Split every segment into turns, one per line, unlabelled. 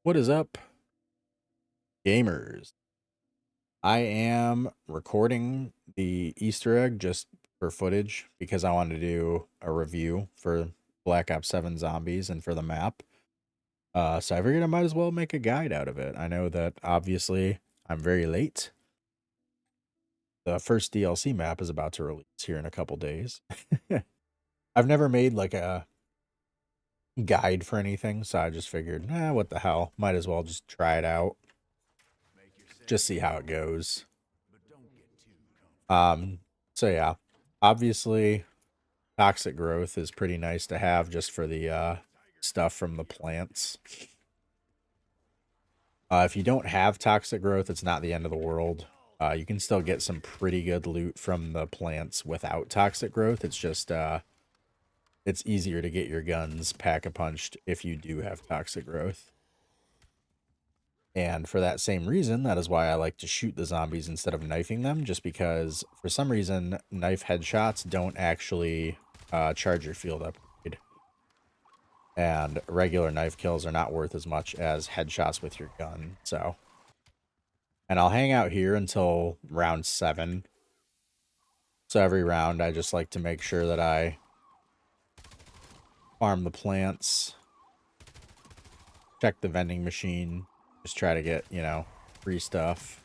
What is up, gamers? I am recording the Easter egg just for footage because I wanted to do a review for Black Ops 7 Zombies and for the map. So I figured I might as well make a guide out of it. I know that obviously I'm very late. The first DLC map is about to release here in a couple days. I've never made like a guide for anything, so I just figured, what the hell? Might as well just try it out. Just see how it goes. Um, so yeah, obviously toxic growth is pretty nice to have just for the stuff from the plants. If you don't have toxic growth, it's not the end of the world. You can still get some pretty good loot from the plants without toxic growth. It's just it's easier to get your guns pack-a-punched if you do have toxic growth. And for that same reason, that is why I like to shoot the zombies instead of knifing them, just because for some reason, knife headshots don't actually charge your field upgrade. And regular knife kills are not worth as much as headshots with your gun, so. And I'll hang out here until round 7. So every round, I just like to make sure that I farm the plants, check the vending machine, just try to get, free stuff.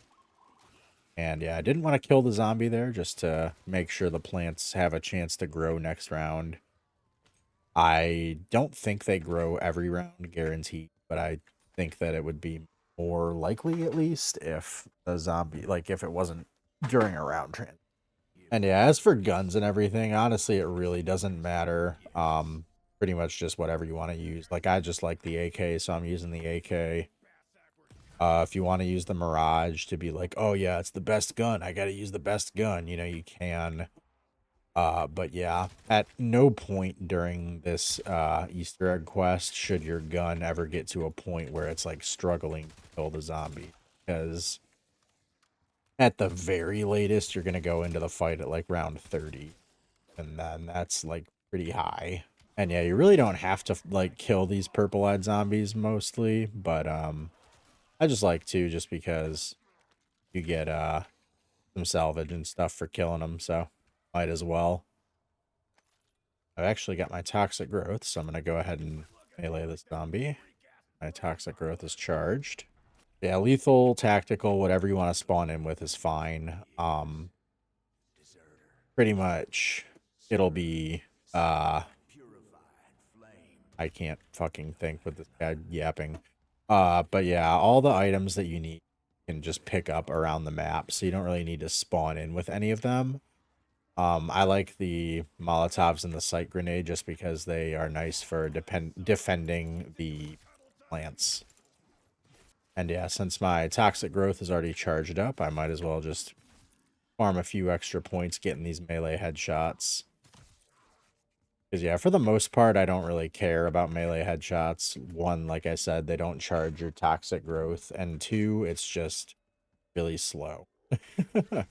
And yeah, I didn't want to kill the zombie there just to make sure the plants have a chance to grow next round. I don't think they grow every round, guaranteed, but I think that it would be more likely, at least, if the zombie, like, if it wasn't during a round trend. And yeah, as for guns and everything, honestly, it really doesn't matter. Pretty much just whatever you want to use. Like, I just like the AK, so I'm using the AK. If you want to use the Mirage to be like, oh yeah, it's the best gun, I gotta use the best gun, you can. But yeah, at no point during this Easter egg quest should your gun ever get to a point where it's like struggling to kill the zombie, because at the very latest you're gonna go into the fight at like round 30, and then that's like pretty high. And yeah, you really don't have to like kill these purple-eyed zombies mostly, but I just like to, just because you get some salvage and stuff for killing them, so might as well. I've actually got my toxic growth, so I'm going to go ahead and melee this zombie. My toxic growth is charged. Yeah, lethal, tactical, whatever you want to spawn in with is fine. Pretty much it'll be I can't fucking think with this guy yapping. But yeah, all the items that you need you can just pick up around the map, so you don't really need to spawn in with any of them. I like the Molotovs and the sight grenade just because they are nice for defending the plants. And yeah, since my toxic growth is already charged up, I might as well just farm a few extra points getting these melee headshots. Because yeah, for the most part, I don't really care about melee headshots. One, like I said, they don't charge your toxic growth. And two, it's just really slow. So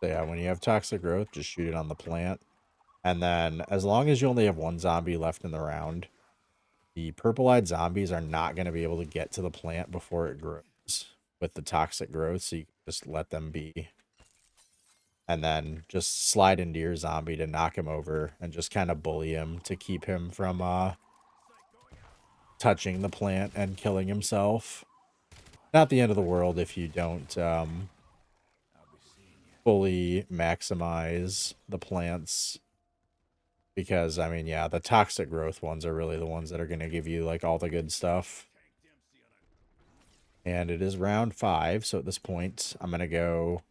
yeah, when you have toxic growth, just shoot it on the plant. And then, as long as you only have one zombie left in the round, the purple-eyed zombies are not going to be able to get to the plant before it grows with the toxic growth, so you can just let them be. And then just slide into your zombie to knock him over and just kind of bully him to keep him from touching the plant and killing himself. Not the end of the world if you don't fully maximize the plants. Because, I mean, yeah, the toxic growth ones are really the ones that are going to give you, like, all the good stuff. And it is round 5, so at this point, I'm going to go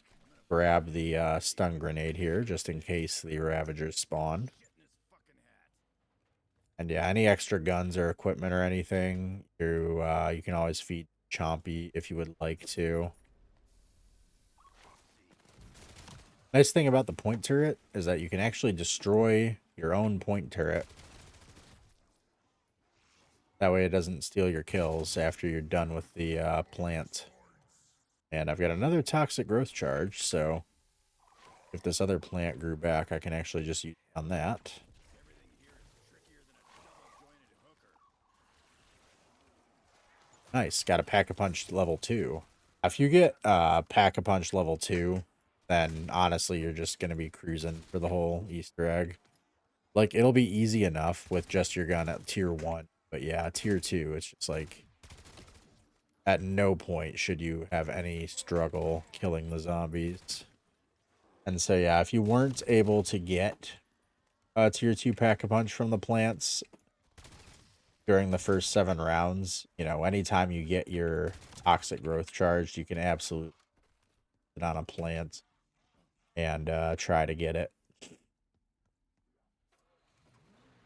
grab the stun grenade here, just in case the Ravagers spawn. And yeah, any extra guns or equipment or anything, you can always feed Chompy if you would like to. Nice thing about the point turret is that you can actually destroy your own point turret. That way it doesn't steal your kills after you're done with the plant. And I've got another toxic growth charge, so if this other plant grew back, I can actually just use it on that. Nice. Got a Pack-a-Punch level 2. If you get Pack-a-Punch level 2, then honestly, you're just going to be cruising for the whole Easter egg. Like, it'll be easy enough with just your gun at tier 1. But yeah, tier 2, it's just like, at no point should you have any struggle killing the zombies. And so yeah, if you weren't able to get a tier 2 Pack-a-Punch from the plants during the first 7 rounds, you know, anytime you get your toxic growth charged, you can absolutely put on a plant and try to get it.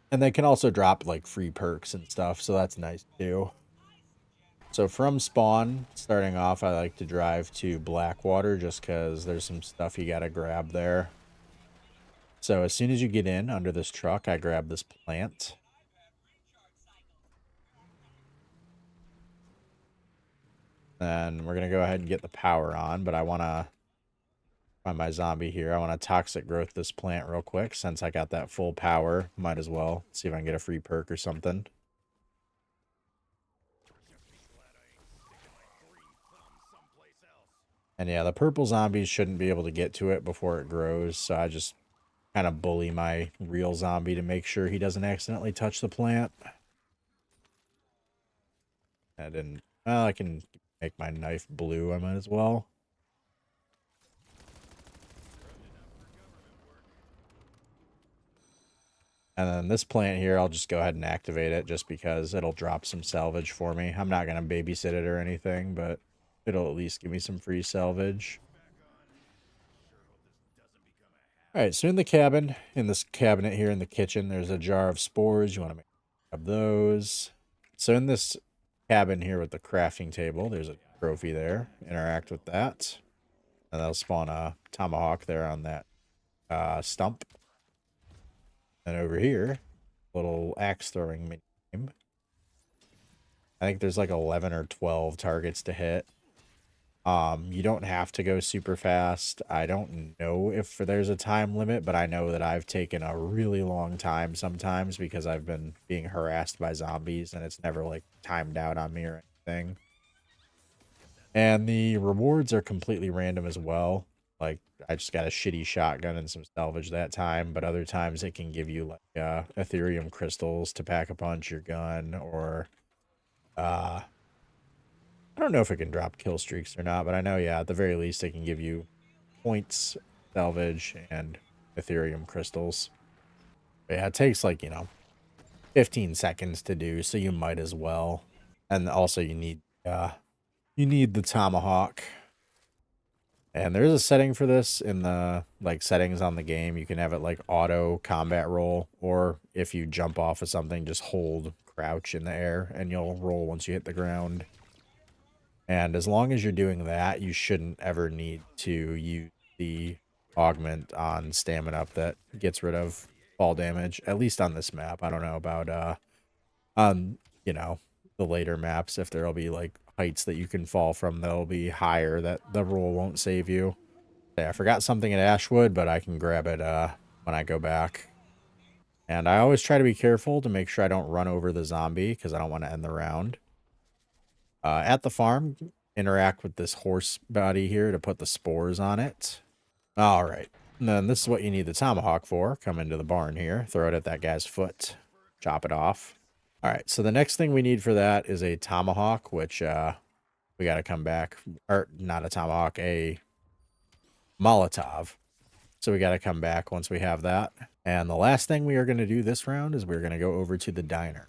And they can also drop like free perks and stuff, so that's nice too. So from spawn, starting off, I like to drive to Blackwater just because there's some stuff you gotta grab there. So as soon as you get in under this truck, I grab this plant. Then we're gonna go ahead and get the power on, but I wanna find my zombie here. I want to toxic growth this plant real quick since I got that full power. Might as well see if I can get a free perk or something. And yeah, the purple zombies shouldn't be able to get to it before it grows, so I just kind of bully my real zombie to make sure he doesn't accidentally touch the plant. I didn't... Well, I can make my knife blue, I might as well. And then this plant here, I'll just go ahead and activate it just because it'll drop some salvage for me. I'm not going to babysit it or anything, but it'll at least give me some free salvage. Alright, so in the cabin, in this cabinet here in the kitchen, there's a jar of spores. You want to make of those. So in this cabin here with the crafting table, there's a trophy there. Interact with that. And that'll spawn a tomahawk there on that stump. And over here, little axe throwing mini game. I think there's like 11 or 12 targets to hit. You don't have to go super fast. I don't know if there's a time limit, but I know that I've taken a really long time sometimes because I've been being harassed by zombies and it's never like timed out on me or anything. And the rewards are completely random as well. Like, I just got a shitty shotgun and some salvage that time, but other times it can give you like Ethereum crystals to pack a punch your gun, or I don't know if it can drop kill streaks or not, but I know, yeah, at the very least it can give you points, salvage, and Ethereum crystals. But yeah, it takes like, 15 seconds to do, so you might as well. And also you need the tomahawk. And there's a setting for this in the like settings on the game. You can have it like auto combat roll, or if you jump off of something, just hold crouch in the air and you'll roll once you hit the ground. And as long as you're doing that, you shouldn't ever need to use the augment on stamina up that gets rid of fall damage, at least on this map. I don't know about on, the later maps, if there'll be like heights that you can fall from that'll be higher, that the roll won't save you. Yeah, I forgot something at Ashwood, but I can grab it when I go back. And I always try to be careful to make sure I don't run over the zombie because I don't want to end the round. At the farm, interact with this horse body here to put the spores on it. All right. And then this is what you need the tomahawk for. Come into the barn here, throw it at that guy's foot, chop it off. All right, so the next thing we need for that is a tomahawk, which we got to come back. Or not a tomahawk, a Molotov. So we got to come back once we have that. And the last thing we are going to do this round is we're going to go over to the diner.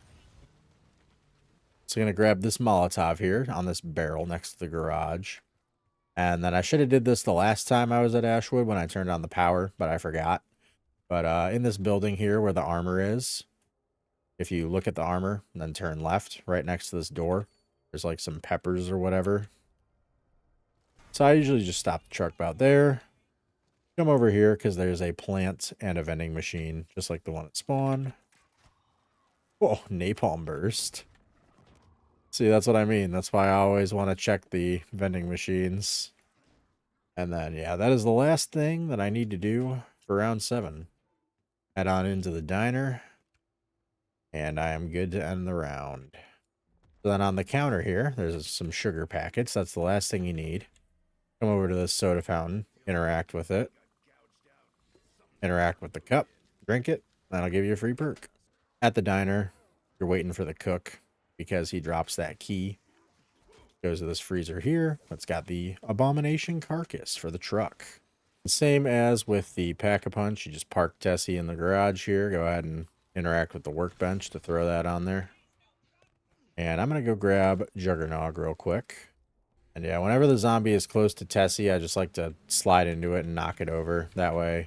So I'm going to grab this Molotov here on this barrel next to the garage. And then I should have did this the last time I was at Ashwood when I turned on the power, but I forgot. But in this building here where the armor is, if you look at the armor and then turn left right next to this door, there's like some peppers or whatever. So I usually just stop the truck about there. Come over here because there's a plant and a vending machine, just like the one at spawn. Oh, napalm burst. See, that's what I mean. That's why I always want to check the vending machines. And then, yeah, that is the last thing that I need to do for round 7. Head on into the diner. And I am good to end the round. So then on the counter here, there's some sugar packets. That's the last thing you need. Come over to this soda fountain, interact with it, interact with the cup, drink it, that'll give you a free perk. At the diner, you're waiting for the cook because he drops that key. Goes to this freezer here. That's got the abomination carcass for the truck. Same as with the Pack-a-Punch, you just park Tessie in the garage here. Go ahead and interact with the workbench to throw that on there. And I'm going to go grab Juggernog real quick. And yeah, whenever the zombie is close to Tessie, I just like to slide into it and knock it over. That way,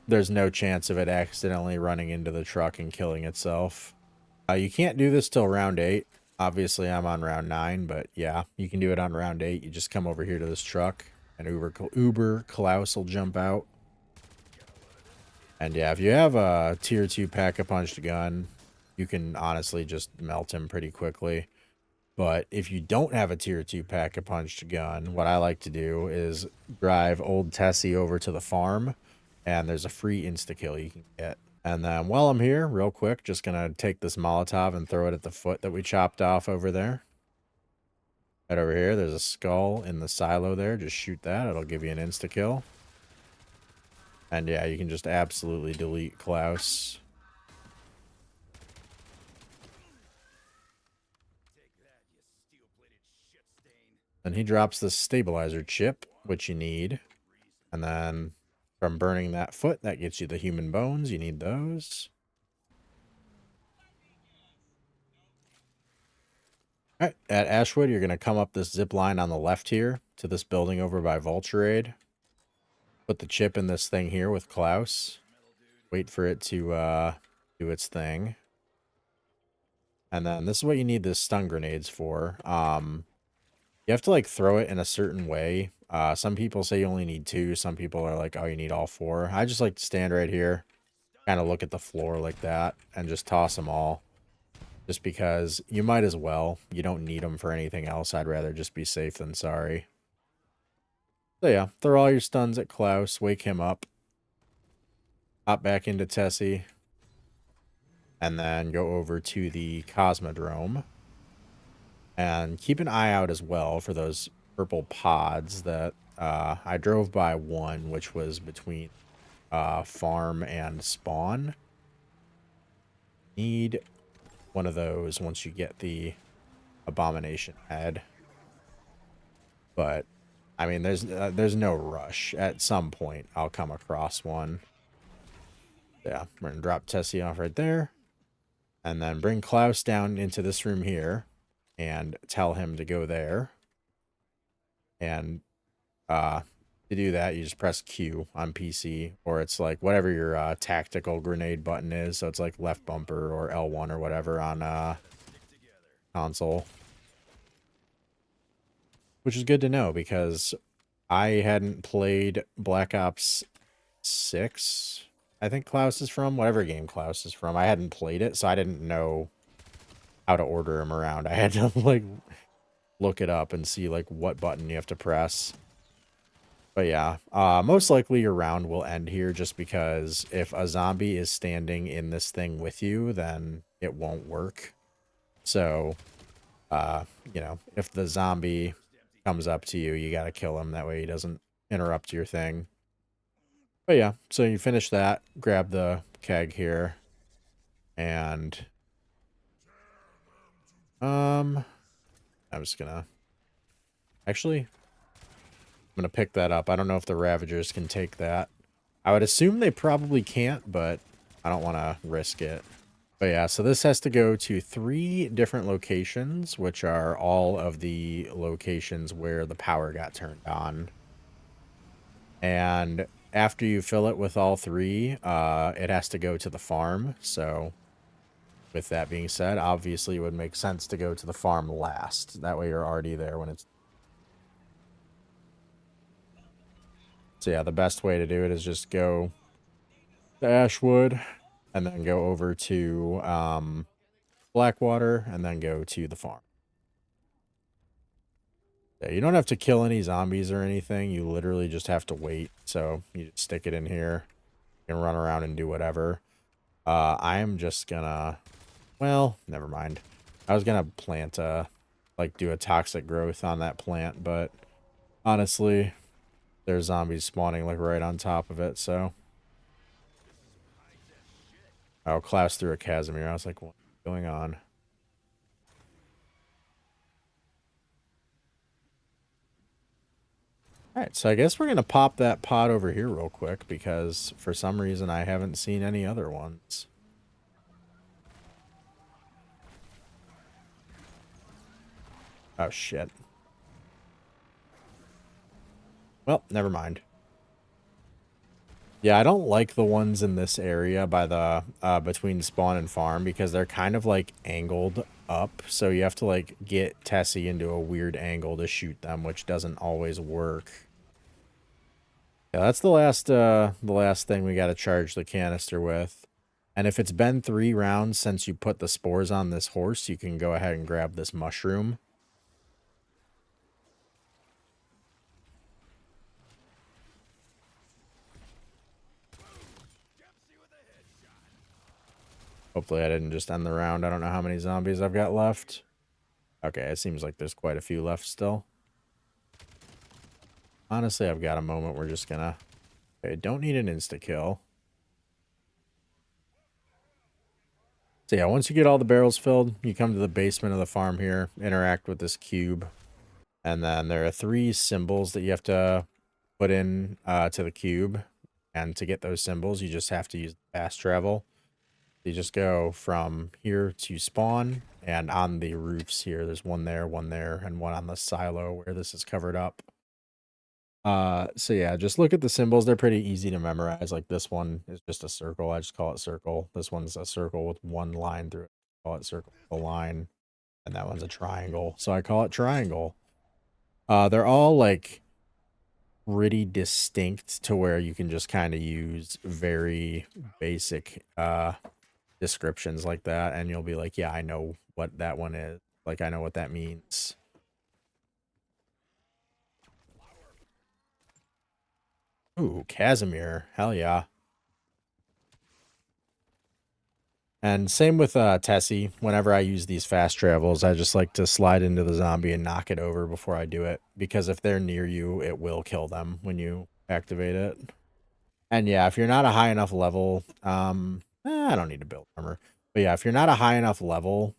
there's no chance of it accidentally running into the truck and killing itself. You can't do this till round 8. Obviously, I'm on round 9, but yeah, you can do it on round 8. You just come over here to this truck, and Uber Klaus will jump out. And yeah, if you have a tier 2 Pack-a-Punch gun, you can honestly just melt him pretty quickly. But if you don't have a tier 2 Pack-a-Punch gun, what I like to do is drive old Tessie over to the farm, and there's a free insta-kill you can get. And then while I'm here, real quick, just going to take this Molotov and throw it at the foot that we chopped off over there. Right over here, there's a skull in the silo there. Just shoot that. It'll give you an insta-kill. And yeah, you can just absolutely delete Klaus. And he drops the stabilizer chip, which you need. And then from burning that foot, that gets you the human bones. You need those. All right, at Ashwood, you're going to come up this zip line on the left here to this building over by Vulturade. Put the chip in this thing here with Klaus. Wait for it to do its thing. And then this is what you need the stun grenades for. You have to like throw it in a certain way. Some people say you only need 2. Some people are like, oh, you need all 4. I just like to stand right here, kind of look at the floor like that, and just toss them all. Just because you might as well. You don't need them for anything else. I'd rather just be safe than sorry. So yeah, throw all your stuns at Klaus, wake him up, hop back into Tessie, and then go over to the Cosmodrome. And keep an eye out as well for those purple pods that I drove by one, which was between farm and spawn. Need one of those once you get the abomination head. But I mean, there's no rush. At some point, I'll come across one. Yeah, we're gonna drop Tessie off right there, and then bring Klaus down into this room here, and tell him to go there. And to do that, you just press Q on PC, or it's like whatever your tactical grenade button is. So it's like left bumper or L1 or whatever on console. Which is good to know because I hadn't played Black Ops 6. I think Klaus is from, whatever game Klaus is from. I hadn't played it, so I didn't know how to order him around. I had to like look it up and see like what button you have to press. But yeah, most likely your round will end here just because if a zombie is standing in this thing with you, then it won't work. So, you know, if the zombie comes up to you, you gotta kill him. That way he doesn't interrupt your thing. But yeah, so you finish that, grab the keg here, and I'm just gonna actually I'm gonna pick that up. I don't know if the Ravagers can take that. I would assume they probably can't, but I don't want to risk it. But yeah, so this has to go to 3 different locations, which are all of the locations where the power got turned on. And after you fill it with all 3, it has to go to the farm. So with that being said, obviously it would make sense to go to the farm last. That way you're already there when it's... So yeah, the best way to do it is just go to Ashwood and then go over to Blackwater and then go to the farm. Yeah, you don't have to kill any zombies or anything. You literally just have to wait. So you just stick it in here. You can run around and do whatever. I am just gonna... Well, never mind. I was gonna plant like do a toxic growth on that plant, but honestly, there's zombies spawning like right on top of it, so I'll class through a Casimir. I was like, what's going on? Alright, so I guess we're gonna pop that pot over here real quick because for some reason I haven't seen any other ones. Oh shit. Well, never mind. Yeah, I don't like the ones in this area by the between spawn and farm because they're kind of like angled up, so you have to like get Tessie into a weird angle to shoot them, which doesn't always work. Yeah, that's the last thing we got to charge the canister with. And if it's been 3 rounds since you put the spores on this horse, you can go ahead and grab this mushroom. Hopefully I didn't just end the round. I don't know how many zombies I've got left. Okay, it seems like there's quite a few left still. Honestly, I've got a moment. We're just gonna... Okay, don't need an insta-kill. So yeah, once you get all the barrels filled, you come to the basement of the farm here, interact with this cube, and then there are 3 symbols that you have to put in to the cube. And to get those symbols, you just have to use fast travel. You just go from here to spawn, and on the roofs here, there's one there, and one on the silo where this is covered up. So yeah, just look at the symbols. They're pretty easy to memorize. Like this one is just a circle. I just call it circle. This one's a circle with one line through it. I call it circle with a line. And that one's a triangle. So I call it triangle. They're all like pretty distinct to where you can just kind of use very basic descriptions like that, and you'll be like, yeah, I know what that one is. Like, I know what that means. Ooh, Casimir. Hell yeah. And same with Tessie. Whenever I use these fast travels, I just like to slide into the zombie and knock it over before I do it. Because if they're near you, it will kill them when you activate it. And yeah, if you're not a high enough level, I don't need to build armor. But yeah, if you're not a high enough level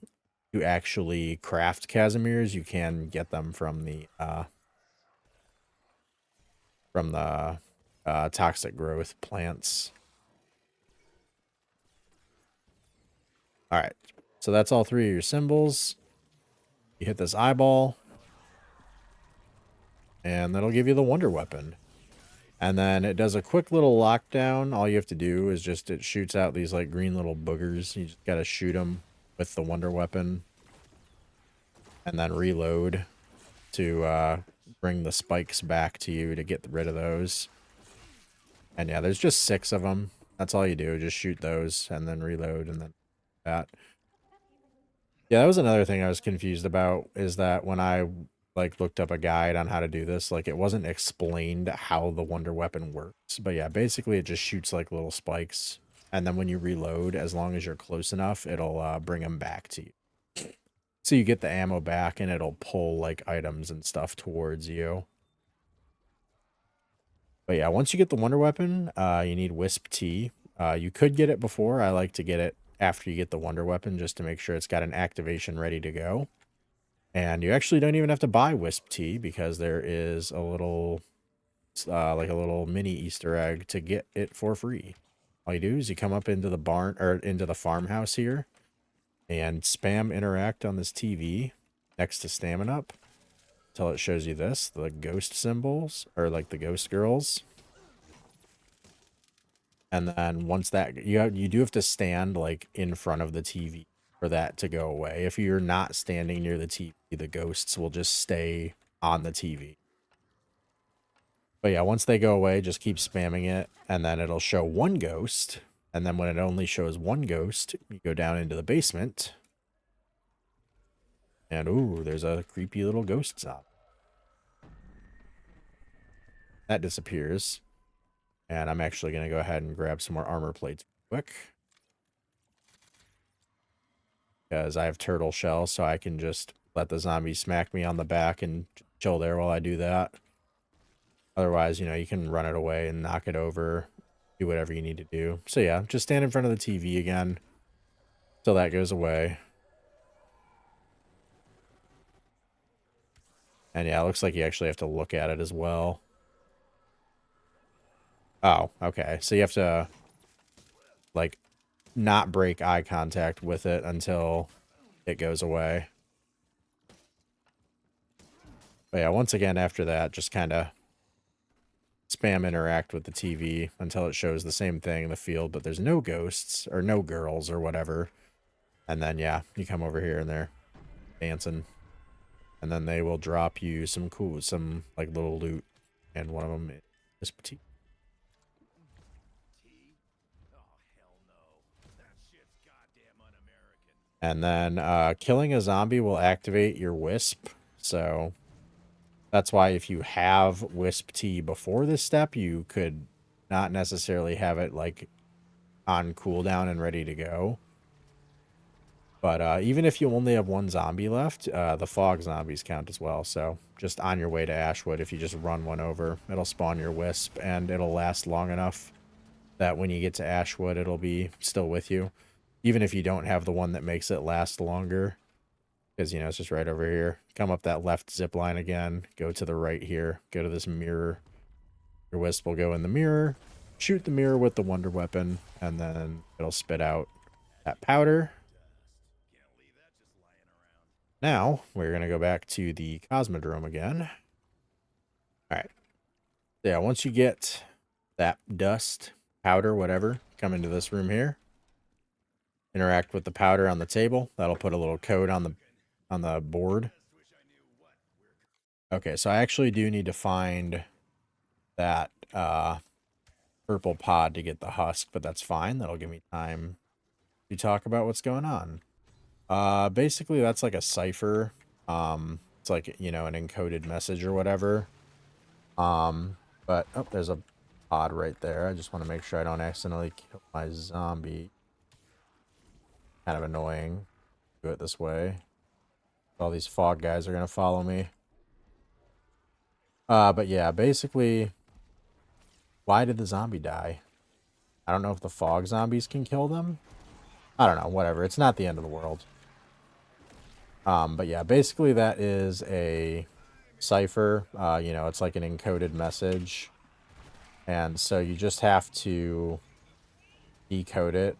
to actually craft Casimirs, you can get them from the toxic growth plants. All right, so that's all 3 of your symbols. You hit this eyeball, and that'll give you the wonder weapon. And then it does a quick little lockdown. All you have to do is just, it shoots out these like green little boogers. You just gotta shoot them with the wonder weapon. And then reload to bring the spikes back to you to get rid of those. And yeah, there's just 6 of them. That's all you do. Just shoot those and then reload and then that. Yeah, that was another thing I was confused about, is that when I like looked up a guide on how to do this, like it wasn't explained how the wonder weapon works. But yeah, basically it just shoots like little spikes, and then when you reload, as long as you're close enough, it'll bring them back to you. So you get the ammo back, and it'll pull like items and stuff towards you. But yeah, once you get the wonder weapon, you need Wisp Tea. You could get it before. I like to get it after you get the wonder weapon, just to make sure it's got an activation ready to go. And you actually don't even have to buy Wisp Tea, because there is a little, like a little mini Easter egg to get it for free. All you do is you come up into the barn, or into the farmhouse here, and spam interact on this TV next to Stamina Up until it shows you this, the ghost symbols, or like the ghost girls. And then once that, you do have to stand like in front of the TV for that to go away. If you're not standing near the TV, the ghosts will just stay on the TV. But yeah, once they go away, just keep spamming it, and then it'll show 1 ghost. And then when it only shows 1 ghost, you go down into the basement. And ooh, there's a creepy little ghost zombie. That disappears. And I'm actually going to go ahead and grab some more armor plates quick. because I have turtle shell, so I can just let the zombie smack me on the back and chill there while I do that. Otherwise, you know, you can run it away and knock it over, do whatever you need to do. So yeah, just stand in front of the TV again till that goes away. And yeah, it looks like you actually have to look at it as well. Oh, okay. So you have to, like, not break eye contact with it until it goes away. But yeah, once again, after that, just kind of spam interact with the TV until it shows the same thing in the field, but there's no ghosts or no girls or whatever. And then, yeah, you come over here and they're dancing. And then they will drop you some like little loot. And one of them is petite. And then killing a zombie will activate your wisp. So that's why if you have wisp tea before this step, you could not necessarily have it like on cooldown and ready to go. But even if you only have one zombie left, the fog zombies count as well. So just on your way to Ashwood, if you just run one over, it'll spawn your wisp and it'll last long enough that when you get to Ashwood, it'll be still with you. Even if you don't have the one that makes it last longer. Because, you know, it's just right over here. Come up that left zip line again. Go to the right here. Go to this mirror. Your wisp will go in the mirror. Shoot the mirror with the wonder weapon. And then it'll spit out that powder. Now, we're going to go back to the Cosmodrome again. Alright. Yeah, once you get that dust, powder, whatever, come into this room here. Interact with the powder on the table. That'll put a little code on the board. Okay, so I actually do need to find that purple pod to get the husk, but that's fine. That'll give me time to talk about what's going on. Basically, that's like a cipher. It's like, you know, an encoded message or whatever. But, oh, there's a pod right there. I just want to make sure I don't accidentally kill my zombie. Kind of annoying. Do it this way. All these fog guys are going to follow me. But yeah, basically, why did the zombie die? I don't know if the fog zombies can kill them. I don't know, whatever. It's not the end of the world. But yeah, basically that is a cipher. You know, it's like an encoded message. And so you just have to decode it.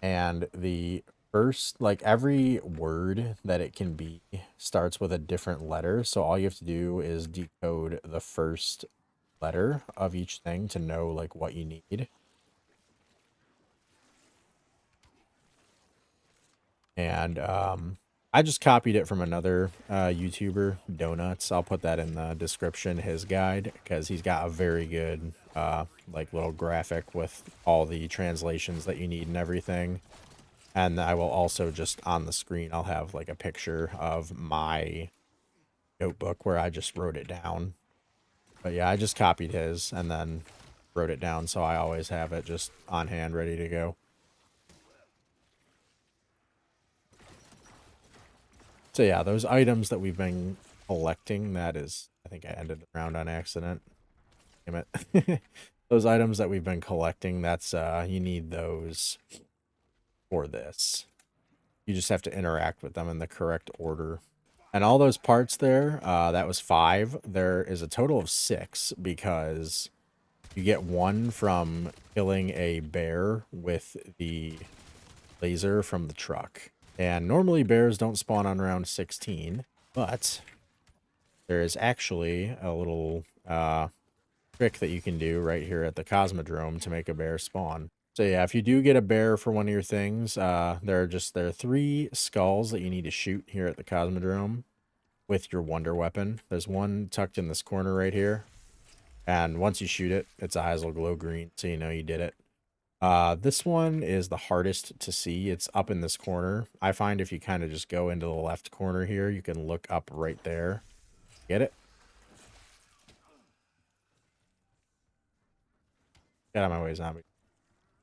And the first, like every word that it can be starts with a different letter. So all you have to do is decode the first letter of each thing to know like what you need. And I just copied it from another YouTuber, Donuts. I'll put that in the description, his guide, because he's got a very good like little graphic with all the translations that you need and everything. And I will also just on the screen, I'll have like a picture of my notebook where I just wrote it down. But yeah, I just copied his and then wrote it down, so I always have it just on hand ready to go. So yeah, those items that we've been collecting, that is, I think I ended the round on accident. Damn it. Those items that we've been collecting, that's, you need those for this. You just have to interact with them in the correct order. And all those parts there, that was 5. There is a total of 6 because you get 1 from killing a bear with the laser from the truck. And normally bears don't spawn on round 16, but there is actually a little trick that you can do right here at the Cosmodrome to make a bear spawn. So yeah, if you do get a bear for one of your things, there are 3 skulls that you need to shoot here at the Cosmodrome with your wonder weapon. There's one tucked in this corner right here. And once you shoot it, its eyes will glow green, so you know you did it. This one is the hardest to see. It's up in this corner. I find if you kind of just go into the left corner here, you can look up right there. Get it? Get out of my way, zombie.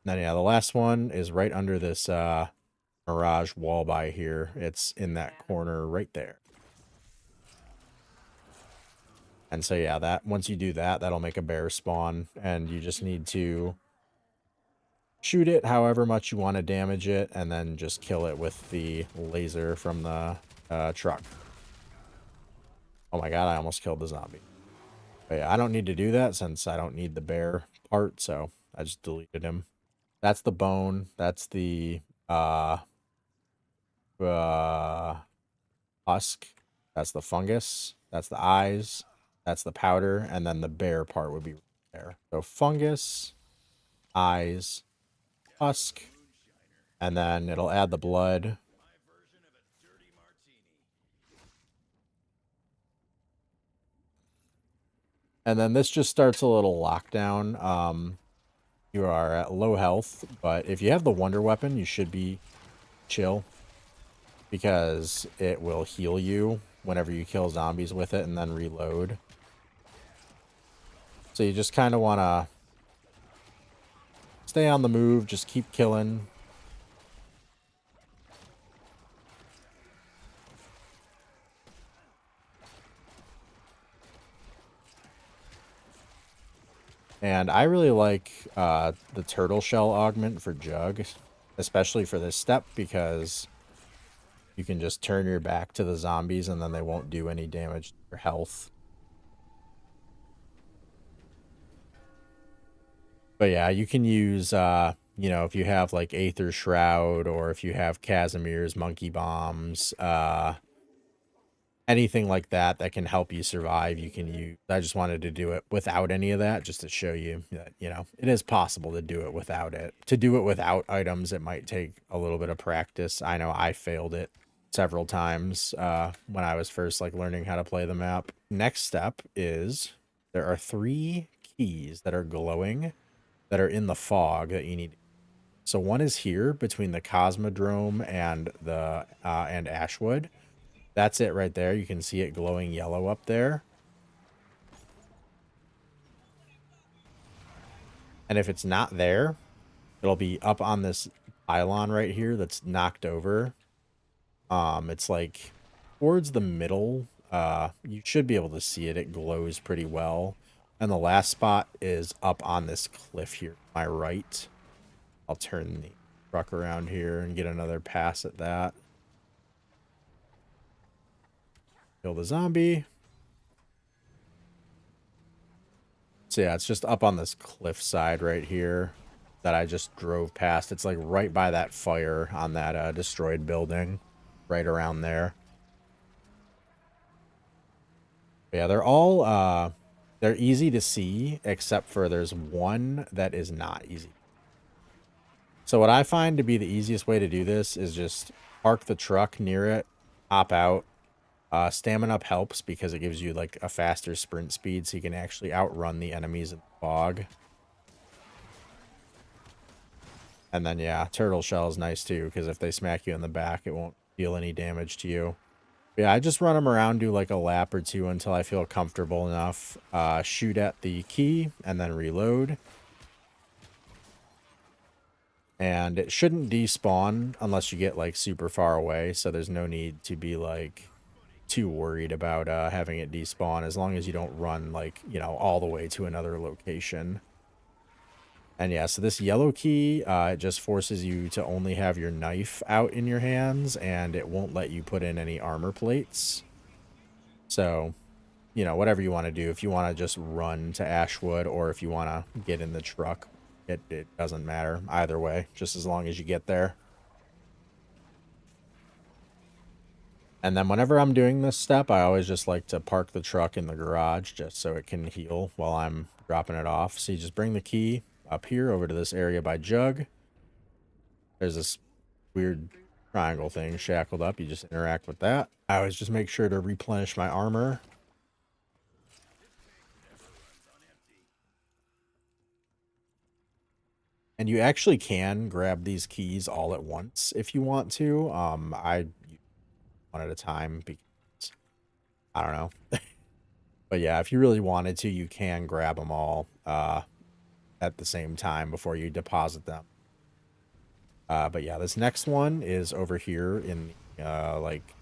then yeah, the last one is right under this mirage wall by here. It's in that corner right there. And so yeah, that once you do that, that'll make a bear spawn, and you just need to shoot it however much you want to damage it, and then just kill it with the laser from the truck. Oh my god, I almost killed the zombie. But yeah, I don't need to do that since I don't need the bear part, so I just deleted him. That's the bone. That's the uh, husk. That's the fungus. That's the eyes. That's the powder, and then the bear part would be right there. So fungus, eyes, husk, and then it'll add the blood. And then this just starts a little lockdown. You are at low health, but if you have the wonder weapon, you should be chill because it will heal you whenever you kill zombies with it and then reload. So you just kind of want to stay on the move, just keep killing. And I really like the turtle shell augment for Jug, especially for this step, because you can just turn your back to the zombies and then they won't do any damage to your health. But yeah, you can use, you know, if you have like Aether Shroud or if you have Casimir's Monkey Bombs, anything like that that can help you survive, you can use. I just wanted to do it without any of that just to show you that, you know, it is possible to do it without it. To do it without items, it might take a little bit of practice. I know I failed it several times when I was first like learning how to play the map. Next step is there are 3 keys that are glowing that are in the fog that you need. So one is here between the Cosmodrome and the and Ashwood. That's it right there. You can see it glowing yellow up there. And if it's not there, it'll be up on this pylon right here that's knocked over. It's like towards the middle. You should be able to see it. It glows pretty well. And the last spot is up on this cliff here, to my right. I'll turn the truck around here and get another pass at that. Kill the zombie. So yeah, it's just up on this cliff side right here that I just drove past. It's like right by that fire on that destroyed building, right around there. But yeah, they're all they're easy to see, except for there's one that is not easy. So what I find to be the easiest way to do this is just park the truck near it, hop out. Stamina up helps because it gives you like a faster sprint speed, so you can actually outrun the enemies in the fog. And then, yeah, turtle shell is nice too, because if they smack you in the back, it won't deal any damage to you. But yeah, I just run them around, do like a lap or two until I feel comfortable enough. Shoot at the key and then reload. And it shouldn't despawn unless you get like super far away, so there's no need to be like too worried about having it despawn as long as you don't run like, you know, all the way to another location. And yeah, so this yellow key, it just forces you to only have your knife out in your hands, and it won't let you put in any armor plates. So, you know, whatever you want to do, if you want to just run to Ashwood or if you want to get in the truck, it doesn't matter either way, just as long as you get there. And then whenever I'm doing this step, I always just like to park the truck in the garage just so it can heal while I'm dropping it off. So you just bring the key up here over to this area by Jug. There's this weird triangle thing shackled up. You just interact with that. I always just make sure to replenish my armor. And you actually can grab these keys all at once if you want to. I use one at a time because I don't know. But yeah, if you really wanted to, you can grab them all at the same time before you deposit them. But yeah, this next one is over here in the, like,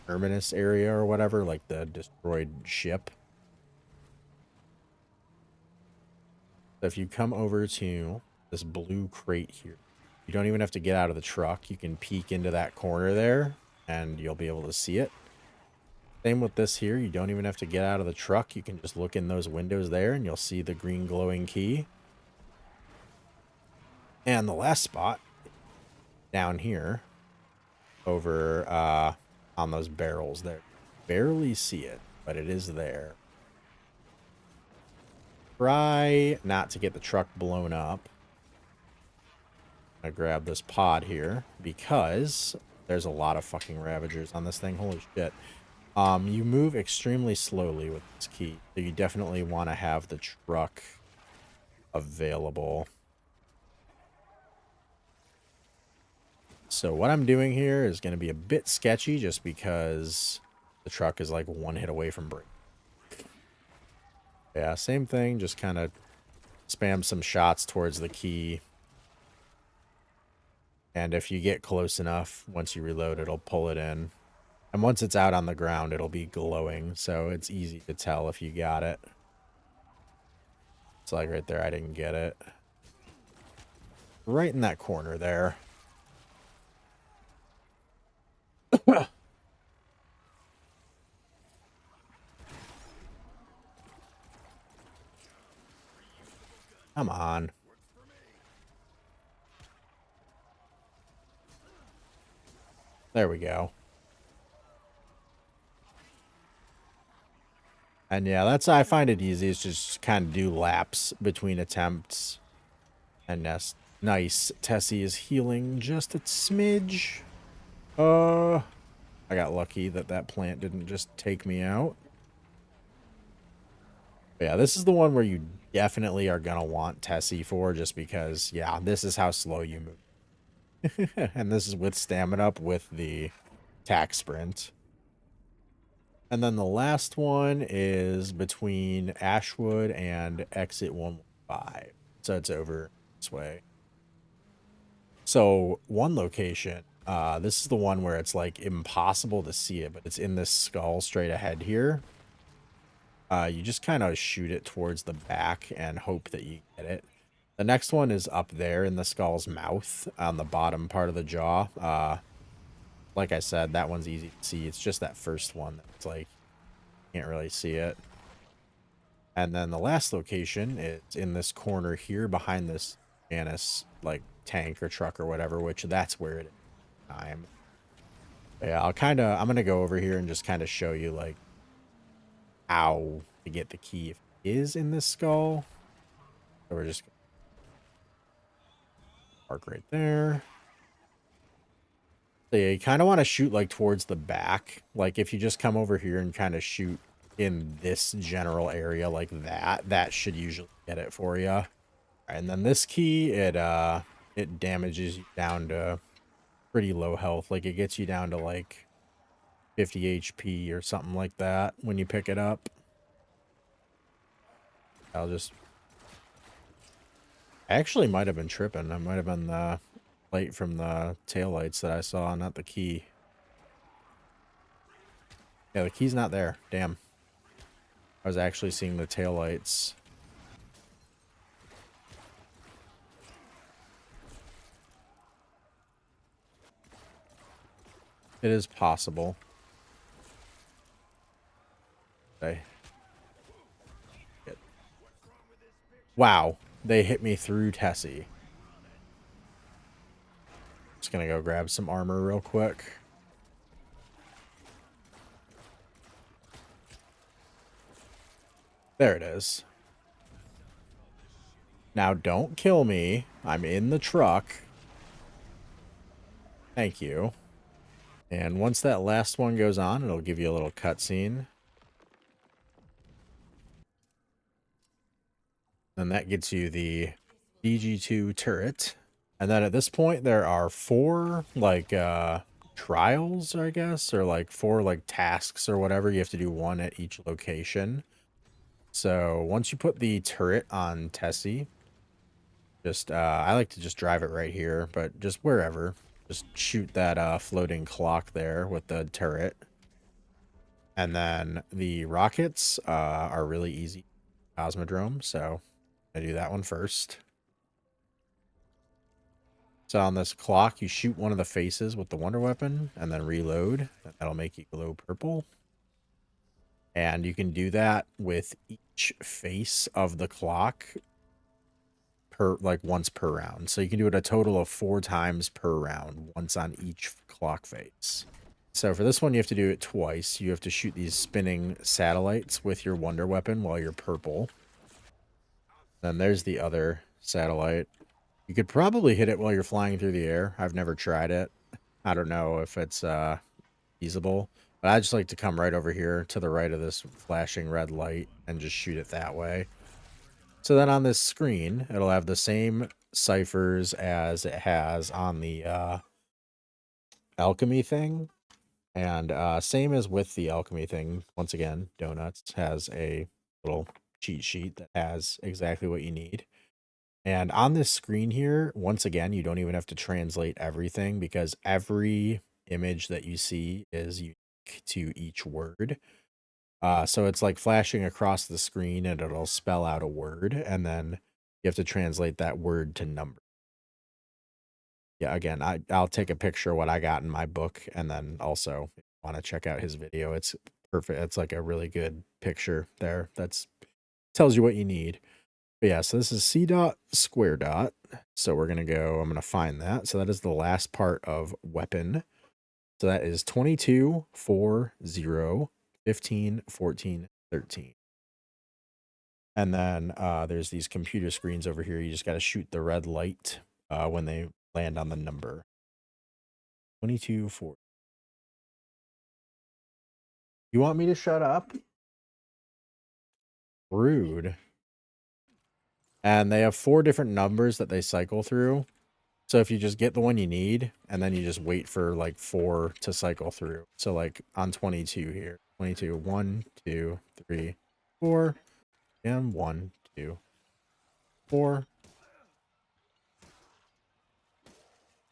terminus area or whatever, like the destroyed ship. So if you come over to this blue crate here, you don't even have to get out of the truck. You can peek into that corner there, and you'll be able to see it. Same with this here. You don't even have to get out of the truck. You can just look in those windows there, and you'll see the green glowing key. And the last spot, down here, over on those barrels there. Barely see it, but it is there. Try not to get the truck blown up. I grab this pod here because there's a lot of fucking Ravagers on this thing. Holy shit. You move extremely slowly with this key, so you definitely want to have the truck available. So what I'm doing here is going to be a bit sketchy just because the truck is like one hit away from break. Yeah, same thing, just kind of spam some shots towards the key. And if you get close enough, once you reload, it'll pull it in. And once it's out on the ground, it'll be glowing, so it's easy to tell if you got it. It's like right there, I didn't get it. Right in that corner there. Come on. There we go. And yeah, that's I find it easy. It's just kind of do laps between attempts. And that's nice. Tessie is healing just a smidge. I got lucky that that plant didn't just take me out. But yeah, this is the one where you definitely are going to want Tessie for, just because, yeah, this is how slow you move. And this is with stamina up with the tack sprint. And then the last one is between Ashwood and exit 115. So it's over this way. So one location, this is the one where it's like impossible to see it, but it's in this skull straight ahead here. You just kind of shoot it towards the back and hope that you get it. The next one is up there in the skull's mouth on the bottom part of the jaw. Like I said, that one's easy to see. It's just that first one that's like, can't really see it. And then the last location is in this corner here behind this Janus like tank or truck or whatever, which that's where it is. Yeah, I'm gonna go over here and just kind of show you like how to get the key if it is in this skull. So we're just gonna park right there. So yeah, you kind of want to shoot like towards the back. Like if you just come over here and kind of shoot in this general area like that, that should usually get it for you. And then this key, it damages you down to pretty low health. Like it gets you down to like 50 HP or something like that when you pick it up. I actually might have been tripping. I might have been the light from the taillights that I saw, not the key. Yeah, the key's not there. Damn. I was actually seeing the taillights. It is possible. Okay. Wow. They hit me through Tessie. Just gonna go grab some armor real quick. There it is. Now don't kill me. I'm in the truck. Thank you. And once that last one goes on, it'll give you a little cutscene. And that gets you the DG2 turret. And then at this point, there are 4, like, trials, I guess, or like 4, like, tasks or whatever. You have to do 1 at each location. So once you put the turret on Tessie, Just, I like to just drive it right here, but just wherever. Just shoot that floating clock there with the turret. And then the rockets are really easy. Cosmodrome, so I do that one first. So on this clock, you shoot one of the faces with the wonder weapon and then reload. That'll make you glow purple. And you can do that with each face of the clock per once per round. So you can do it a total of 4 times per round, once on each clock face. So for this one, you have to do it twice. You have to shoot these spinning satellites with your wonder weapon while you're purple. Then there's the other satellite. You could probably hit it while you're flying through the air. I've never tried it. I don't know if it's feasible. But I just like to come right over here to the right of this flashing red light and just shoot it that way. So then on this screen, it'll have the same ciphers as it has on the alchemy thing. And same as with the alchemy thing. Once again, Donuts has a little cheat sheet that has exactly what you need. And on this screen here, once again, you don't even have to translate everything because every image that you see is unique to each word. So it's like flashing across the screen and it'll spell out a word, and then you have to translate that word to number. Yeah, again, I'll take a picture of what I got in my book, and then also if you want to check out his video. It's perfect. It's like a really good picture there. That's tells you what you need. But yeah, so this is C dot square dot. So we're gonna go, I'm gonna find that. So that is the last part of weapon. So that is 22, 4, 0, 15, 14, 13. And then there's these computer screens over here. You just got to shoot the red light when they land on the number. 22, 4. You want me to shut up? Rude. And they have 4 different numbers that they cycle through. So if you just get the one you need, and then you just wait for like 4 to cycle through. So like on 22 here. 22, 1, 2, 3, 4. And 1, 2, 4,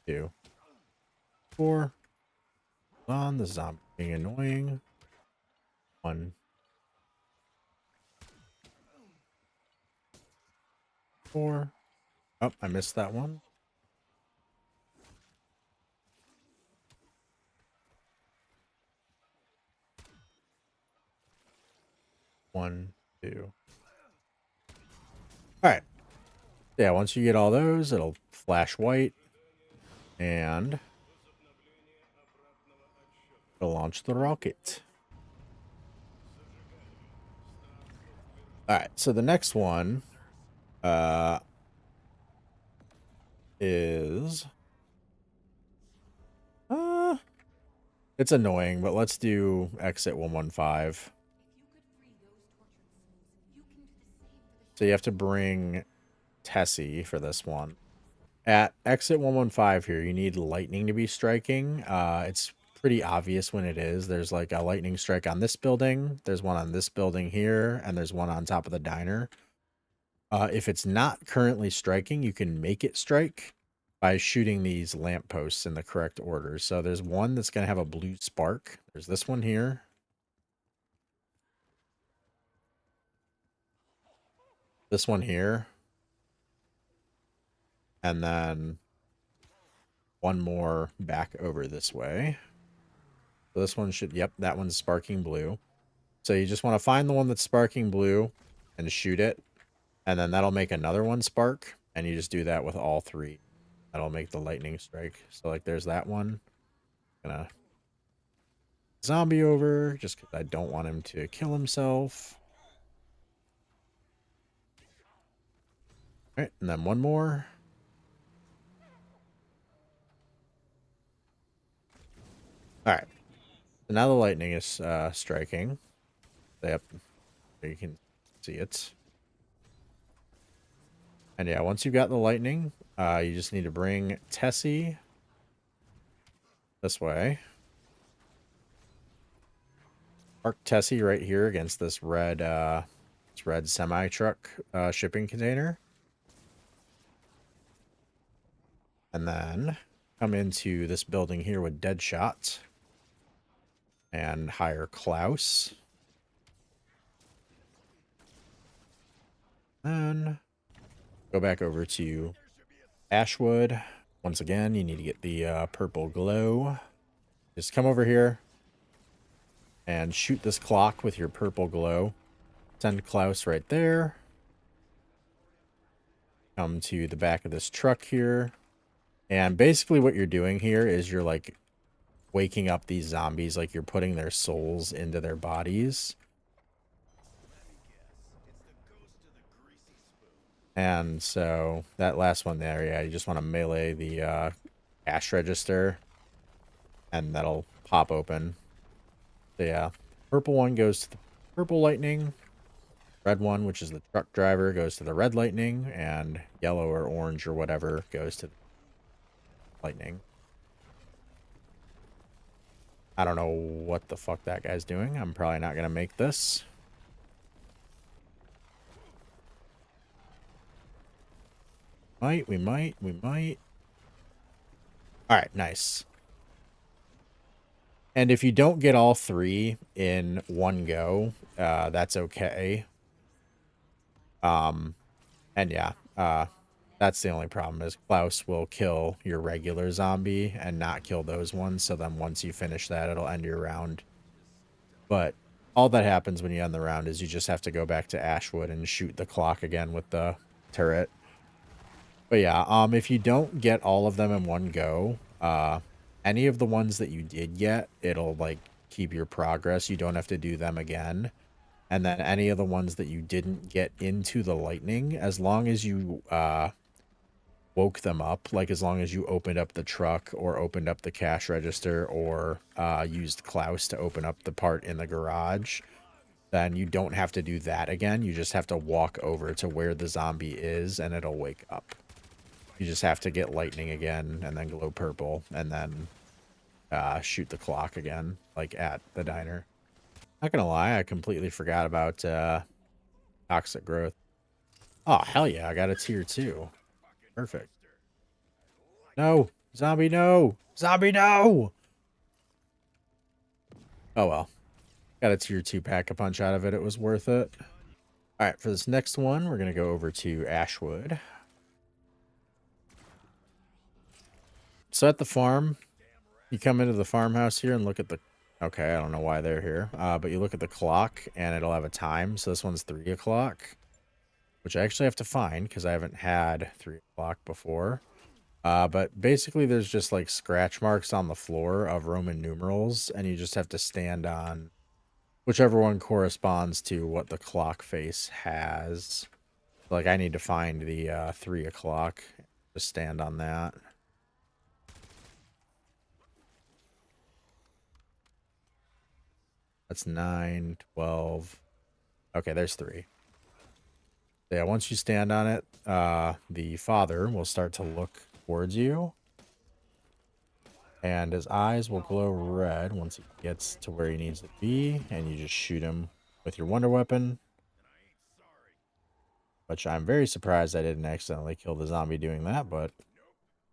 2, 4. On the zombie being annoying. 1, 4. Oh, I missed that one. 1, 2. All right. Yeah, once you get all those, it'll flash white and it'll launch the rocket. All right, so the next one is it's annoying, but let's do exit 115. So you have to bring Tessie for this one. At exit 115 here, you need lightning to be striking. It's pretty obvious when it is. There's like a lightning strike on this building. There's one on this building here, and there's one on top of the diner. If it's not currently striking, you can make it strike by shooting these lampposts in the correct order. So there's one that's going to have a blue spark. There's this one here. This one here. And then one more back over this way. So this one should, yep, that one's sparking blue. So you just want to find the one that's sparking blue and shoot it. And then that'll make another one spark. And you just do that with all 3. That'll make the lightning strike. So like there's that one. Gonna zombie over just because I don't want him to kill himself. All right, and then one more. All right. So now the lightning is striking. Yep. You can see it. And yeah, once you've got the lightning, you just need to bring Tessie this way. Park Tessie right here against this red semi-truck shipping container. And then come into this building here with Deadshot. And hire Klaus. Then go back over to Ashwood. Once again, you need to get the purple glow. Just come over here and shoot this clock with your purple glow. Send Klaus right there. Come to the back of this truck here. And basically what you're doing here is you're like waking up these zombies, like you're putting their souls into their bodies. And so that last one there, yeah, you just want to melee the cash register and that'll pop open. So yeah, purple one goes to the purple lightning. Red one, which is the truck driver, goes to the red lightning, and yellow or orange or whatever goes to the lightning. I don't know what the fuck that guy's doing. I'm probably not going to make this. We might. Alright, nice. And if you don't get all three in one go, that's okay. And yeah, that's the only problem is Klaus will kill your regular zombie and not kill those ones. So then once you finish that, it'll end your round. But all that happens when you end the round is you just have to go back to Ashwood and shoot the clock again with the turret. But yeah, if you don't get all of them in one go, any of the ones that you did get, it'll like keep your progress. You don't have to do them again. And then any of the ones that you didn't get into the lightning, as long as you woke them up, like as long as you opened up the truck or opened up the cash register or used Klaus to open up the part in the garage, then you don't have to do that again. You just have to walk over to where the zombie is and it'll wake up. You just have to get lightning again and then glow purple and then shoot the clock again, like at the diner. Not gonna lie, I completely forgot about toxic growth. Oh, hell yeah, I got a tier 2. Perfect. No! Zombie, no! Zombie, no! Oh, well. Got a tier 2 pack-a-punch out of it. It was worth it. Alright, for this next one, we're going to go over to Ashwood. So at the farm, you come into the farmhouse here and look at the... Okay, I don't know why they're here. But you look at the clock, and it'll have a time. So this one's 3 o'clock, which I actually have to find, because I haven't had 3 o'clock before. But basically there's just like scratch marks on the floor of Roman numerals, and you just have to stand on whichever one corresponds to what the clock face has. Like I need to find the 3 o'clock. Just stand on that. That's 9, 12. Okay, there's 3. Yeah, once you stand on it, the father will start to look towards you. And his eyes will glow red once he gets to where he needs to be. And you just shoot him with your wonder weapon. Which I'm very surprised I didn't accidentally kill the zombie doing that, but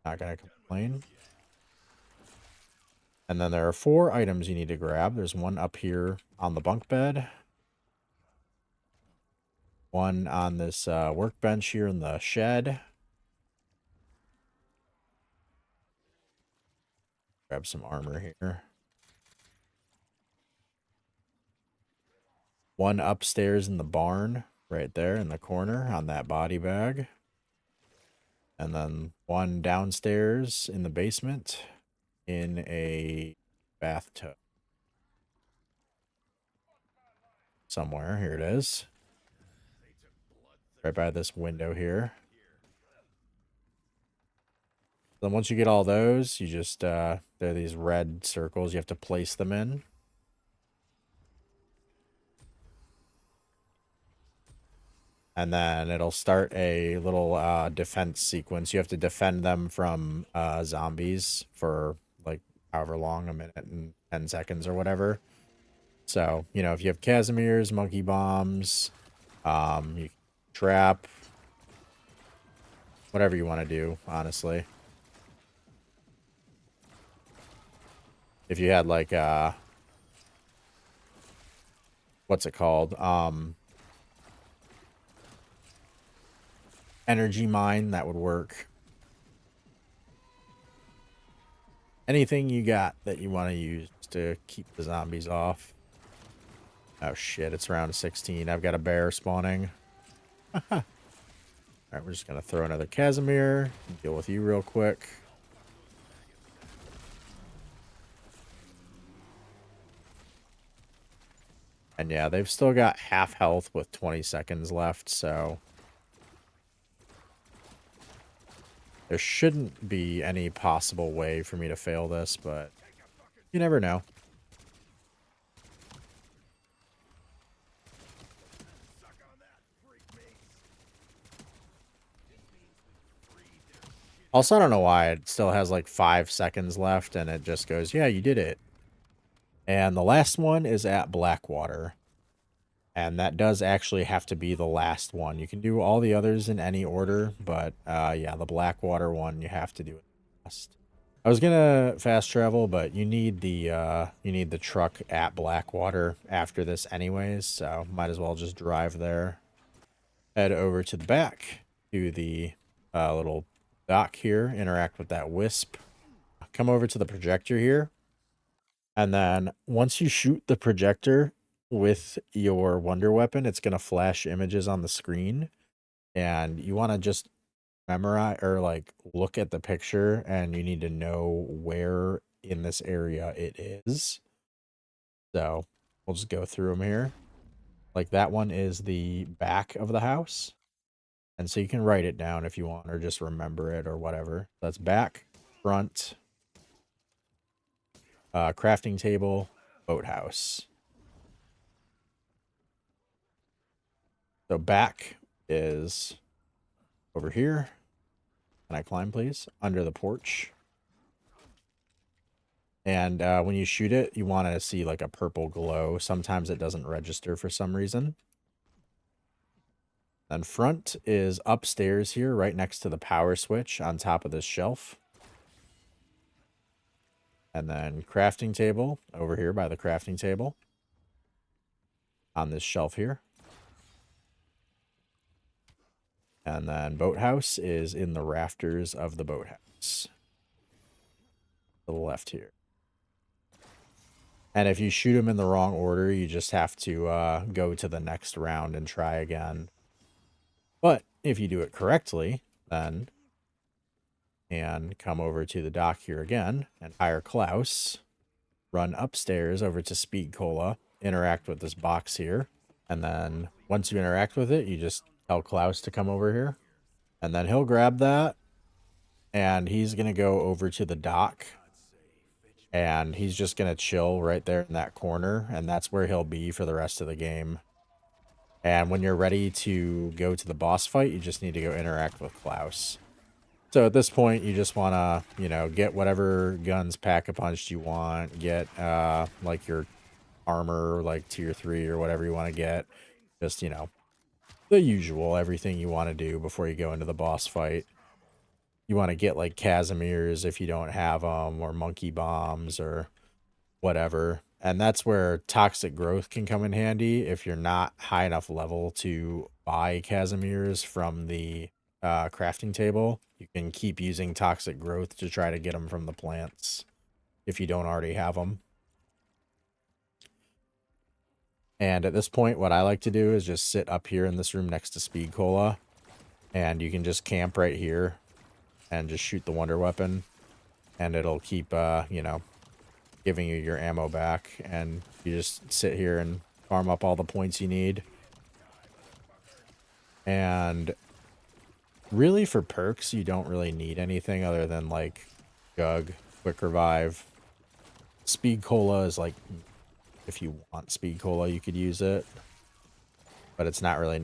not going to complain. And then there are 4 items you need to grab. There's one up here on the bunk bed. One on this workbench here in the shed. Grab some armor here. One upstairs in the barn, right there in the corner on that body bag. And then one downstairs in the basement in a bathtub. Somewhere. Here it is. Right by this window here. Then once you get all those, you just, there are these red circles you have to place them in. And then it'll start a little defense sequence. You have to defend them from zombies for like however long, a minute and 10 seconds or whatever. So, you know, if you have Casimir's, monkey bombs, you trap, whatever you want to do, honestly. If you had like what's it called? Energy mine, that would work. Anything you got that you want to use to keep the zombies off. Oh shit, it's round 16. I've got a bear spawning. Alright, we're just gonna throw another Casimir. Deal with you real quick. And yeah, they've still got half health with 20 seconds left, so there shouldn't be any possible way for me to fail this, but you never know. Also, I don't know why it still has like 5 seconds left, and it just goes, yeah, you did it. And the last one is at Blackwater. And that does actually have to be the last one. You can do all the others in any order, but yeah, the Blackwater one, you have to do it last. I was gonna fast travel, but you need the truck at Blackwater after this anyways, so might as well just drive there. Head over to the back to the little dock here, interact with that wisp. Come over to the projector here. And then once you shoot the projector with your wonder weapon, it's going to flash images on the screen. And you want to just memorize or like look at the picture, and you need to know where in this area it is. So we'll just go through them here. Like that one is the back of the house. And so you can write it down if you want, or just remember it or whatever. That's back, front, crafting table, boathouse. So back is over here. Can I climb, please? Under the porch. And when you shoot it, you want to see like a purple glow. Sometimes it doesn't register for some reason. Then front is upstairs here, right next to the power switch on top of this shelf. And then crafting table over here by the crafting table on this shelf here. And then boathouse is in the rafters of the boathouse. To the left here. And if you shoot them in the wrong order, you just have to go to the next round and try again. But if you do it correctly, then and come over to the dock here again and hire Klaus, run upstairs over to Speed Cola, interact with this box here, and then once you interact with it, you just tell Klaus to come over here, and then he'll grab that, and he's going to go over to the dock, and he's just going to chill right there in that corner, and that's where he'll be for the rest of the game. And when you're ready to go to the boss fight, you just need to go interact with Klaus. So at this point, you just want to, you know, get whatever guns pack-a-punched you want, get, like, your armor, like, tier 3 or whatever you want to get. Just, you know, the usual, everything you want to do before you go into the boss fight. You want to get, like, Casimirs if you don't have them, or monkey bombs, or whatever. And that's where toxic growth can come in handy if you're not high enough level to buy Casimirs from the crafting table. You can keep using toxic growth to try to get them from the plants if you don't already have them. And at this point, what I like to do is just sit up here in this room next to Speed Cola, and you can just camp right here and just shoot the wonder weapon, and it'll keep, you know, giving you your ammo back, and you just sit here and farm up all the points you need. And really for perks, you don't really need anything other than like Jug, Quick Revive. Speed Cola is like, if you want Speed Cola, you could use it, but it's not really,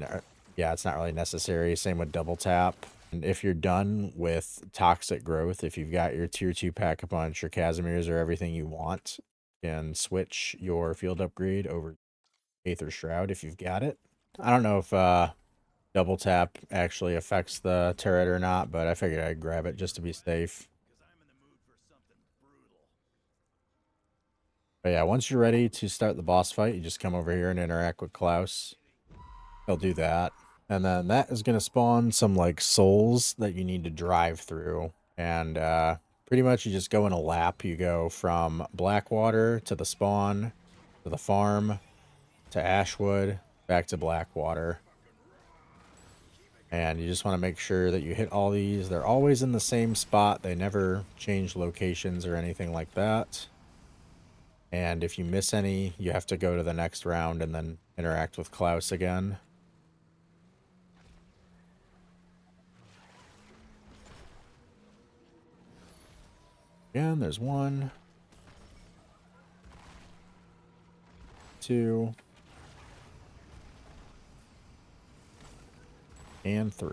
yeah, it's not really necessary. Same with Double Tap. And if you're done with Toxic Growth, if you've got your tier 2 Pack-a-Punch, your Casimirs, or everything you want, you can switch your field upgrade over Aether Shroud if you've got it. I don't know if Double Tap actually affects the turret or not, but I figured I'd grab it just to be safe. But yeah, once you're ready to start the boss fight, you just come over here and interact with Klaus. He'll do that. And then that is going to spawn some like souls that you need to drive through. And pretty much you just go in a lap. You go from Blackwater to the spawn, to the farm, to Ashwood, back to Blackwater. And you just want to make sure that you hit all these. They're always in the same spot. They never change locations or anything like that. And if you miss any, you have to go to the next round and then interact with Klaus again. Again, there's 1, 2, and 3.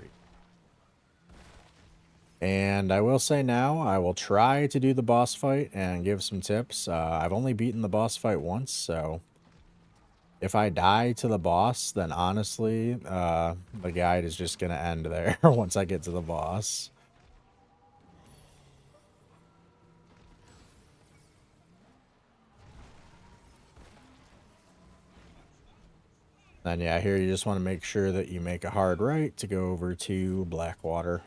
And I will say now, I will try to do the boss fight and give some tips. I've only beaten the boss fight once, so if I die to the boss, then honestly, the guide is just going to end there once I get to the boss. Then yeah, here you just want to make sure that you make a hard right to go over to Blackwater.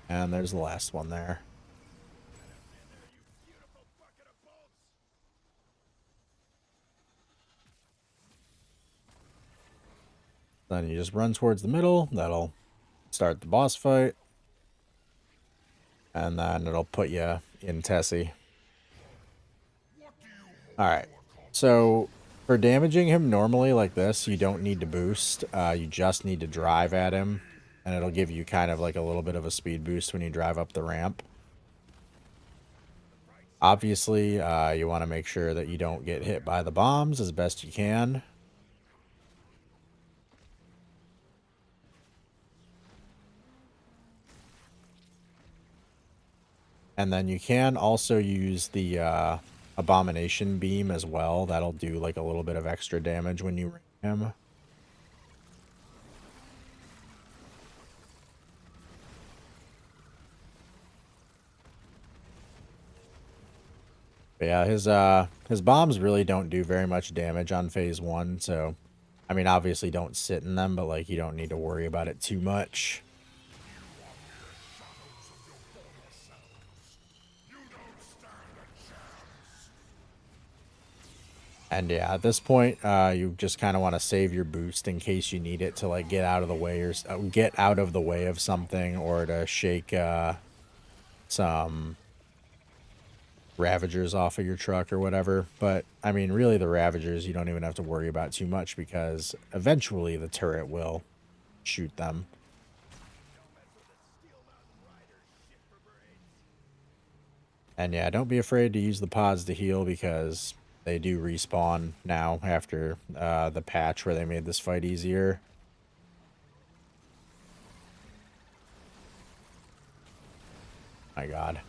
And there's the last one there. Then you just run towards the middle. That'll start the boss fight. And then it'll put you in Tessie. Alright. So, for damaging him normally like this, you don't need to boost. You just need to drive at him. And it'll give you kind of like a little bit of a speed boost when you drive up the ramp. Obviously, you want to make sure that you don't get hit by the bombs as best you can. And then you can also use the Abomination Beam as well. That'll do like a little bit of extra damage when you ram him. But yeah, his bombs really don't do very much damage on phase 1, so I mean obviously don't sit in them, but like you don't need to worry about it too much. And yeah, at this point, you just kind of want to save your boost in case you need it to like get out of the way or get out of the way of something, or to shake some Ravagers off of your truck or whatever. But I mean, really, the Ravagers you don't even have to worry about too much because eventually the turret will shoot them. And yeah, don't be afraid to use the pods to heal because they do respawn now after the patch where they made this fight easier. My God.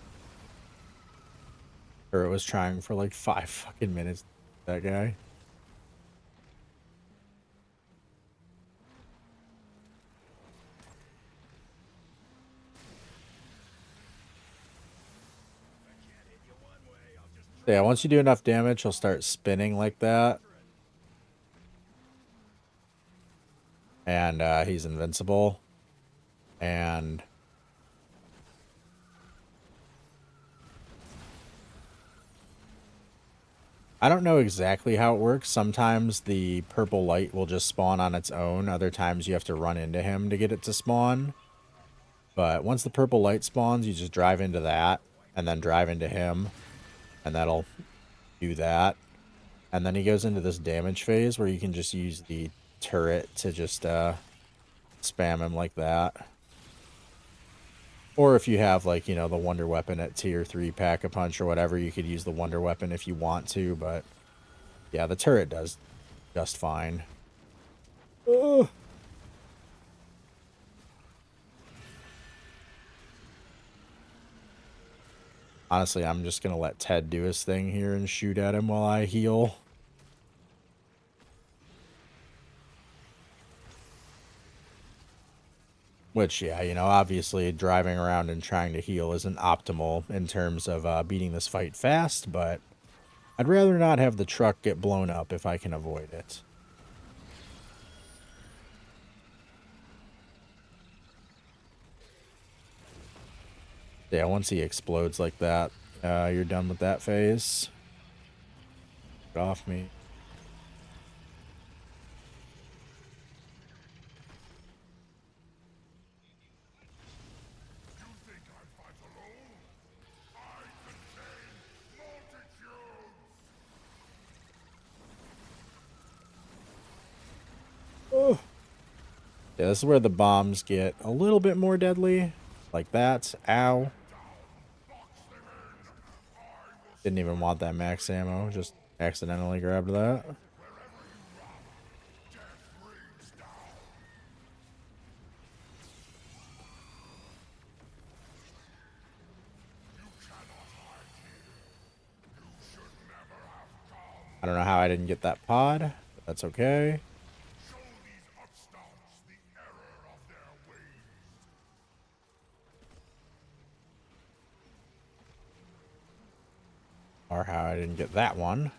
Or it was trying for like 5 fucking minutes. That guy. So yeah, once you do enough damage, he'll start spinning like that. And he's invincible. And I don't know exactly how it works. Sometimes the purple light will just spawn on its own. Other times you have to run into him to get it to spawn. But once the purple light spawns, you just drive into that and then drive into him. And that'll do that. And then he goes into this damage phase where you can just use the turret to just spam him like that. Or if you have, like, you know, the wonder weapon at tier 3 Pack-a-Punch or whatever, you could use the wonder weapon if you want to, but yeah, the turret does just fine. Ugh. Honestly, I'm just gonna let Ted do his thing here and shoot at him while I heal. Which, yeah, you know, obviously driving around and trying to heal isn't optimal in terms of beating this fight fast, but I'd rather not have the truck get blown up if I can avoid it. Yeah, once he explodes like that, you're done with that phase. Get off me. Oh. Yeah, this is where the bombs get a little bit more deadly. Like that. Ow. Didn't even want that max ammo. Just accidentally grabbed that. I don't know how I didn't get that pod, but that's okay. Or how I didn't get that one.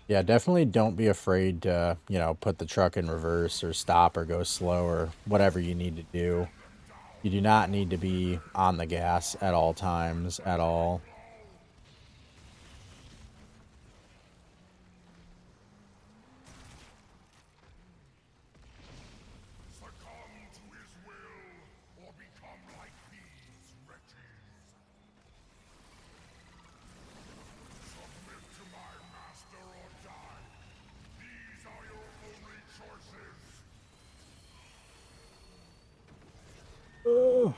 Yeah, definitely don't be afraid to, you know, put the truck in reverse or stop or go slow or whatever you need to do. You do not need to be on the gas at all times at all. Oh.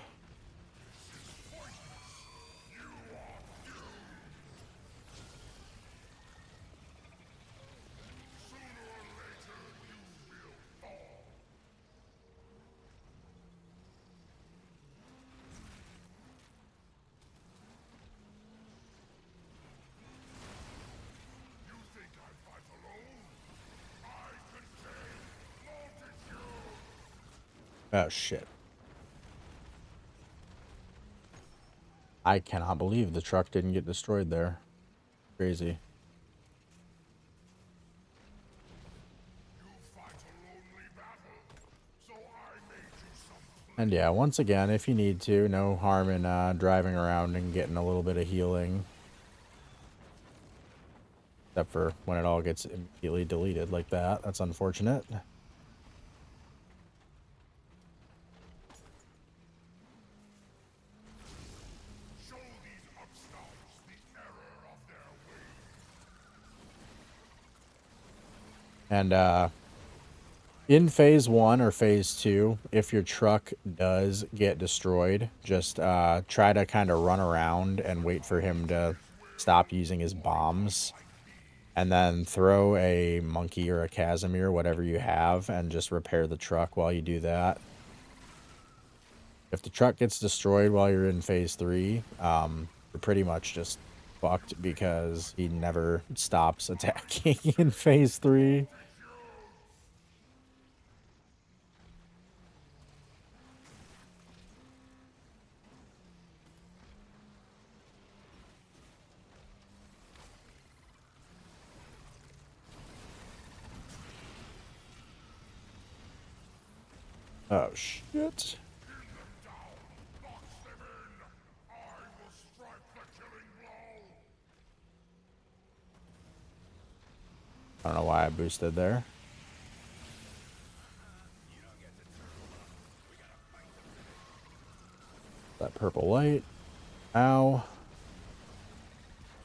Oh, shit. I cannot believe the truck didn't get destroyed there. Crazy. And yeah, once again, if you need to, no harm in driving around and getting a little bit of healing. Except for when it all gets immediately deleted like that. That's unfortunate. And in phase 1 or phase 2, if your truck does get destroyed, just try to kind of run around and wait for him to stop using his bombs. And then throw a monkey or a Casimir, whatever you have, and just repair the truck while you do that. If the truck gets destroyed while you're in phase 3, you're pretty much just fucked because he never stops attacking in phase 3. Oh, shit. I don't know why I boosted there. That purple light. Ow.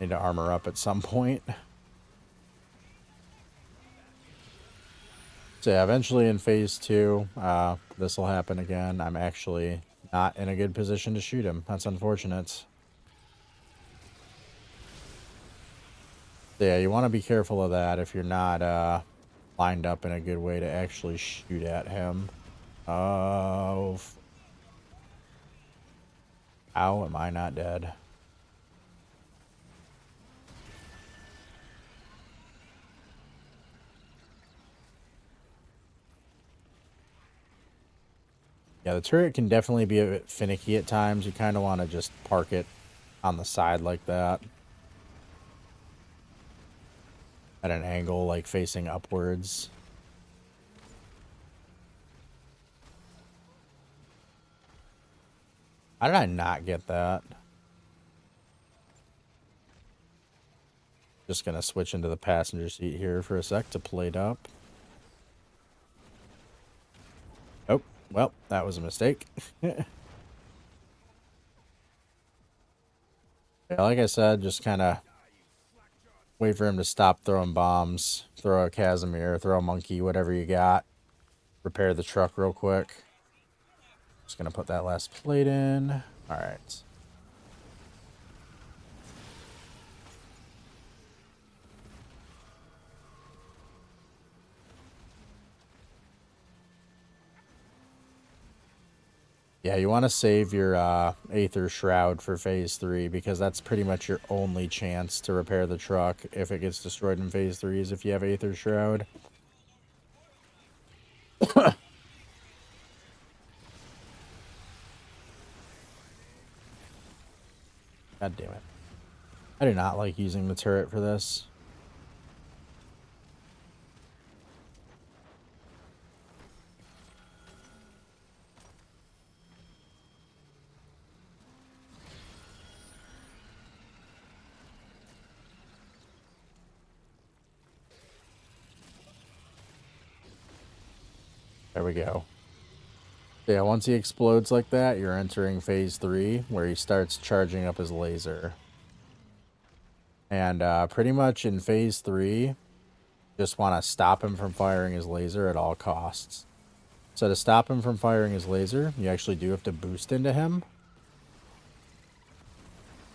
Need to armor up at some point. So yeah, eventually in phase 2, this will happen again. I'm actually not in a good position to shoot him. That's unfortunate. So yeah, you want to be careful of that if you're not lined up in a good way to actually shoot at him. Oh. How am I not dead? Yeah, the turret can definitely be a bit finicky at times. You kind of want to just park it on the side like that. At an angle, like facing upwards. How did I not get that? Just gonna switch into the passenger seat here for a sec to plate up. Oh, well, that was a mistake. Yeah, like I said, just kind of wait for him to stop throwing bombs. Throw a Casimir, throw a monkey, whatever you got. Repair the truck real quick. Just gonna put that last plate in. All right. Yeah, you want to save your Aether Shroud for phase 3 because that's pretty much your only chance to repair the truck if it gets destroyed in phase 3 is if you have Aether Shroud. God damn it. I do not like using the turret for this. There we go. Yeah, once he explodes like that, you're entering phase 3, where he starts charging up his laser. And pretty much in phase 3, just want to stop him from firing his laser at all costs. So to stop him from firing his laser, you actually do have to boost into him.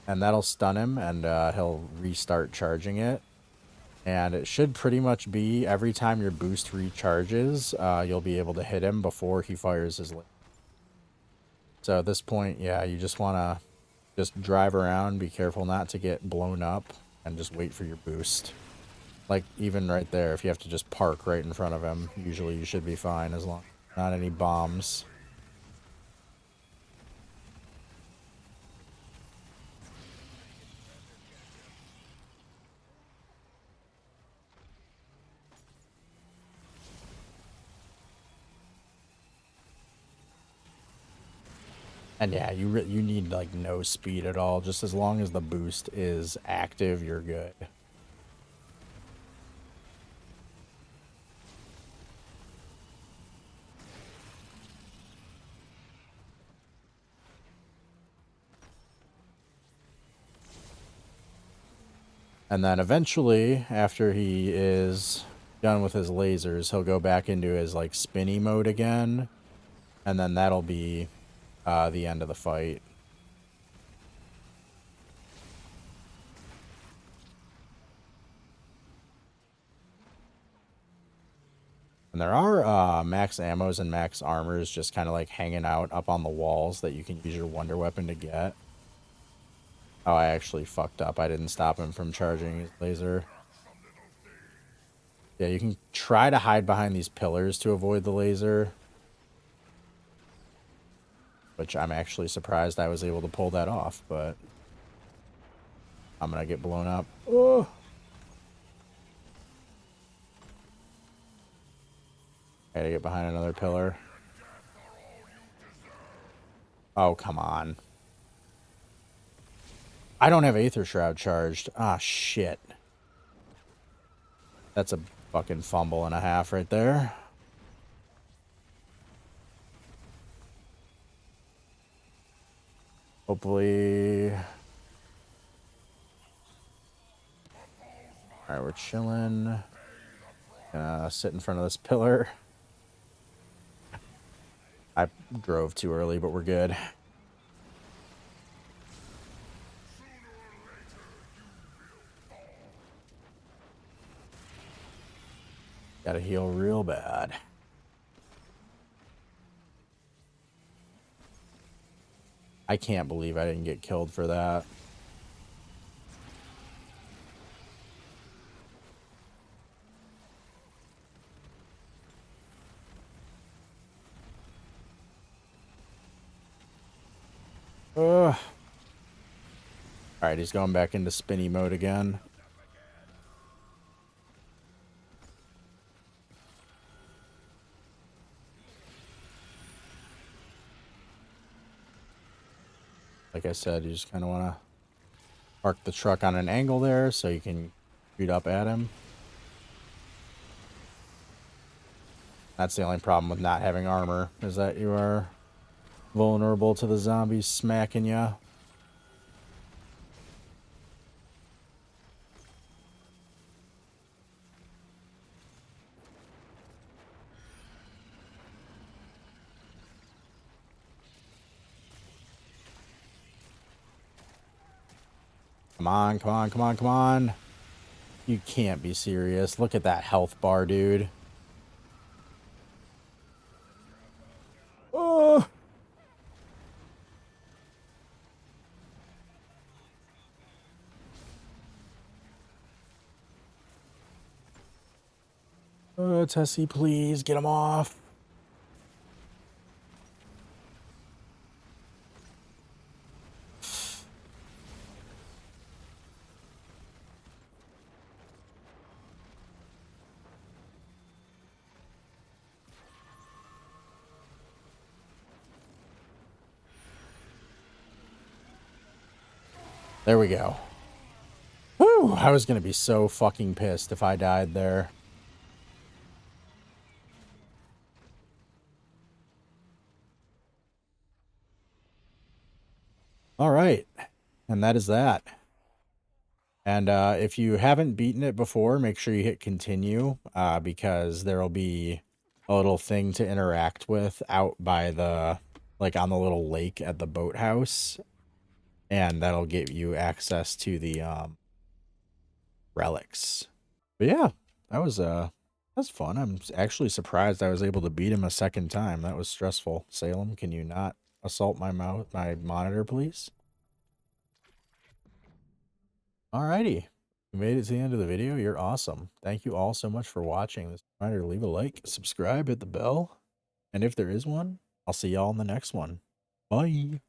And that'll stun him, and he'll restart charging it. And it should pretty much be every time your boost recharges, you'll be able to hit him before he fires his laser. So at this point, yeah, you just want to just drive around, be careful not to get blown up, and just wait for your boost. Like, even right there, if you have to just park right in front of him, usually you should be fine as long as not any bombs. And yeah, you need like no speed at all. Just as long as the boost is active, you're good. And then eventually, after he is done with his lasers, he'll go back into his like spinny mode again. And then that'll be the end of the fight. And there are max ammos and max armors just kind of like hanging out up on the walls that you can use your wonder weapon to get. Oh, I actually fucked up. I didn't stop him from charging his laser. Yeah, you can try to hide behind these pillars to avoid the laser. Which I'm actually surprised I was able to pull that off, but I'm gonna get blown up. Oh. I gotta get behind another pillar. Oh, come on. I don't have Aether Shroud charged. Ah, shit. That's a fucking fumble and a half right there. Hopefully... Alright, we're chilling. Gonna sit in front of this pillar. I drove too early, but we're good. Gotta heal real bad. I can't believe I didn't get killed for that. Ugh. Alright, he's going back into spinny mode again. Like I said, you just kind of want to park the truck on an angle there so you can shoot up at him. That's the only problem with not having armor, is that you are vulnerable to the zombies smacking you. Come on, come on, come on, come on. You can't be serious. Look at that health bar, dude. Oh! Tessie, please, get him off. There we go. Whew, I was gonna be so fucking pissed if I died there. All right, and that is that. And if you haven't beaten it before, make sure you hit continue, because there'll be a little thing to interact with out by the, like on the little lake at the boathouse, and that'll give you access to the relics. But yeah, that's fun. I'm actually surprised I was able to beat him a second time. That was stressful. Salem, can you not assault my monitor, please? Alrighty. You made it to the end of the video. You're awesome. Thank you all so much for watching. This reminder, leave a like, subscribe, hit the bell. And if there is one, I'll see y'all in the next one. Bye.